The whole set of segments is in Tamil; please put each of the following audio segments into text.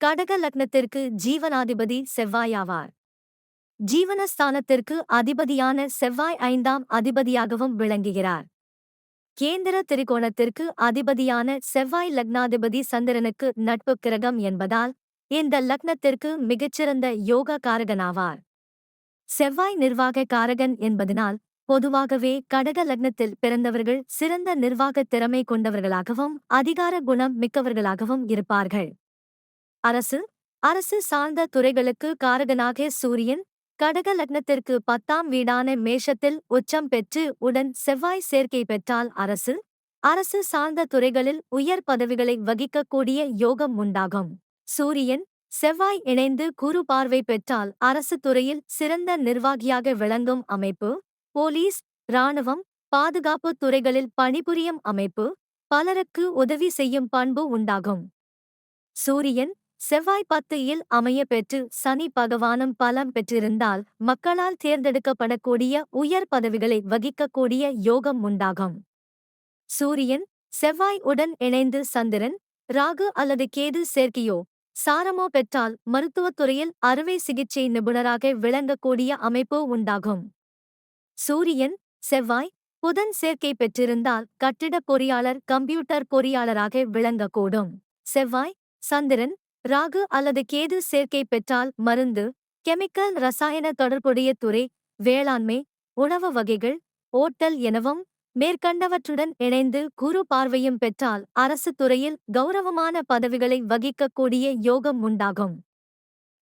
கடக லக்னத்திற்கு ஜீவனாதிபதி செவ்வாயாவார். ஜீவனஸ்தானத்திற்கு அதிபதியான செவ்வாய் 5ஆம் அதிபதியாகவும் விளங்குகிறார். கேந்திர திரிகோணத்திற்கு அதிபதியான செவ்வாய் லக்னாதிபதி சந்திரனுக்கு நட்பு கிரகம் என்பதால் இந்த லக்னத்திற்கு மிகச்சிறந்த யோக காரகனாவார். செவ்வாய் நிர்வாக காரகன் என்பதனால் பொதுவாகவே கடக லக்னத்தில் பிறந்தவர்கள் சிறந்த நிர்வாக திறமை கொண்டவர்களாகவும் அதிகார குணம் மிக்கவர்களாகவும் இருப்பார்கள். அரசு சார்ந்த துறைகளுக்கு காரகனாக சூரியன் கடக லக்னத்திற்கு 10ஆம் வீடான மேஷத்தில் உச்சம் பெற்று உடன் செவ்வாய் சேர்க்கை பெற்றால் அரசு சார்ந்த துறைகளில் உயர் பதவிகளை வகிக்கக்கூடிய யோகம் உண்டாகும். சூரியன் செவ்வாய் இணைந்து குரு பார்வை பெற்றால் அரசு துறையில் சிறந்த நிர்வாகியாக விளங்கும் அமைப்பு, போலீஸ், இராணுவம், பாதுகாப்பு துறைகளில் பணிபுரியும் அமைப்பு, பலருக்கு உதவி செய்யும் பண்பு உண்டாகும். சூரியன் செவ்வாய் 10 அமைய பெற்று சனி பகவானும் பலம் பெற்றிருந்தால் மக்களால் தேர்ந்தெடுக்கப்படக்கூடிய உயர் பதவிகளை வகிக்கக்கூடிய யோகம் உண்டாகும். சூரியன் செவ்வாய் உடன் இணைந்து சந்திரன், ராகு அல்லது கேது சேர்க்கையோ சாரமோ பெற்றால் மருத்துவத்துறையில் அறுவை சிகிச்சை நிபுணராக விளங்கக்கூடிய அமைப்பு உண்டாகும். சூரியன் செவ்வாய் புதன் சேர்க்கை பெற்றிருந்தால் கட்டிடப் பொறியாளர், கம்ப்யூட்டர் பொறியாளராக விளங்கக்கூடும். செவ்வாய் சந்திரன், ராகு அல்லது கேது சேர்க்கை பெற்றால் மருந்து, கெமிக்கல், ரசாயன தொடர்புடைய துறை, வேளாண்மை, உணவு வகைகள், ஓட்டல் எனவும் மேற்கண்டவற்றுடன் இணைந்து குரு பார்வையும் பெற்றால் அரசு துறையில் கௌரவமான பதவிகளை வகிக்கக்கூடிய யோகம் உண்டாகும்.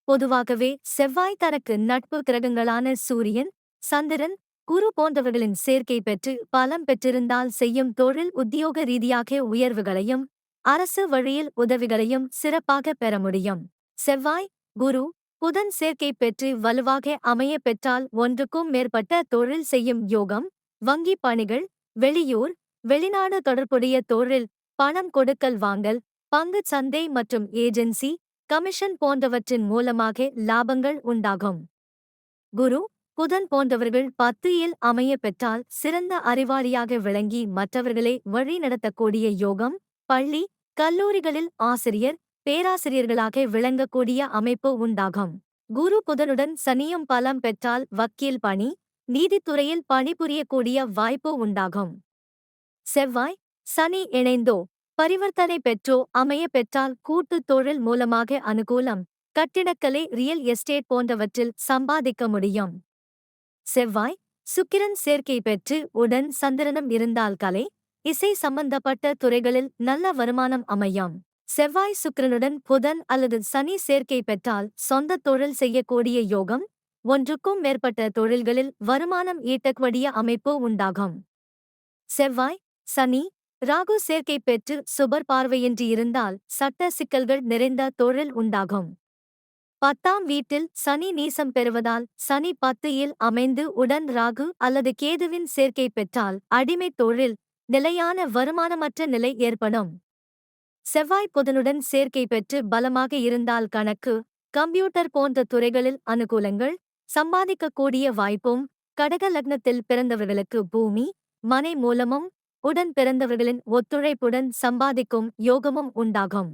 பொதுவாகவே செவ்வாய் தனக்கு நட்பு கிரகங்களான சூரியன், சந்திரன், குரு போன்றவர்களின் சேர்க்கை பெற்று பலம் பெற்றிருந்தால் செய்யும் தொழில் உத்தியோக ரீதியாக உயர்வுகளையும் அரசு வழியில் உதவிகளையும் சிறப்பாக பெற முடியும். செவ்வாய், குரு, புதன் சேர்க்கை பெற்று வலுவாக அமைய பெற்றால் ஒன்றுக்கும் மேற்பட்ட தொழில் செய்யும் யோகம், வங்கி பணிகள், வெளியூர், வெளிநாடு தொடர்புடைய தொழில், பணம் கொடுக்கல் வாங்கல், பங்குச் சந்தை மற்றும் ஏஜென்சி, கமிஷன் போன்றவற்றின் மூலமாக லாபங்கள் உண்டாகும். குரு, புதன் போன்றவர்கள் 10 அமைய பெற்றால் சிறந்த அறிவாளியாக விளங்கி மற்றவர்களை வழி நடத்தக்கூடிய யோகம், பள்ளி, கல்லூரிகளில் ஆசிரியர், பேராசிரியர்களாக விளங்கக்கூடிய அமைப்பு உண்டாகும். குரு புதனுடன் சனியும் பலம் பெற்றால் வக்கீல் பணி, நீதித்துறையில் பணிபுரியக்கூடிய வாய்ப்பு உண்டாகும். செவ்வாய் சனி இணைந்தோ பரிவர்த்தனை பெற்றோ அமைய பெற்றால் கூட்டு தொழில் மூலமாக அனுகூலம், கட்டிடக்கலை, ரியல் எஸ்டேட் போன்றவற்றில் சம்பாதிக்க முடியும். செவ்வாய் சுக்கிரன் சேர்க்கை பெற்று உடன் சந்திரனும் இருந்தால் கலை, இசை சம்பந்தப்பட்ட துறைகளில் நல்ல வருமானம் அமையும். செவ்வாய் சுக்கிரனுடன் புதன் அல்லது சனி சேர்க்கை பெற்றால் சொந்த தொழில் செய்யக்கூடிய யோகம், ஒன்றுக்கும் மேற்பட்ட தொழில்களில் வருமானம் ஈட்டக்கூடிய அமைப்பு உண்டாகும். செவ்வாய் சனி, ராகு சேர்க்கை பெற்று சுபர் பார்வையின்றி இருந்தால் சட்ட சிக்கல்கள் நிறைந்த தொழில் உண்டாகும். 10ஆம் வீட்டில் சனி நீசம் பெறுவதால் சனி 10 அமைந்து உடன் ராகு அல்லது கேதுவின் சேர்க்கை பெற்றால் அடிமை தொழில், நிலையான வருமானமற்ற நிலை ஏற்படும். செவ்வாய் புதனுடன் சேர்க்கை பெற்று பலமாக இருந்தால் கணக்கு, கம்ப்யூட்டர் போன்ற துறைகளில் அனுகூலங்கள், சம்பாதிக்கக்கூடிய வாய்ப்பும், கடக லக்னத்தில் பிறந்தவர்களுக்கு பூமி, மனை மூலமும் உடன் பிறந்தவர்களின் ஒத்துழைப்புடன் சம்பாதிக்கும் யோகமும் உண்டாகும்.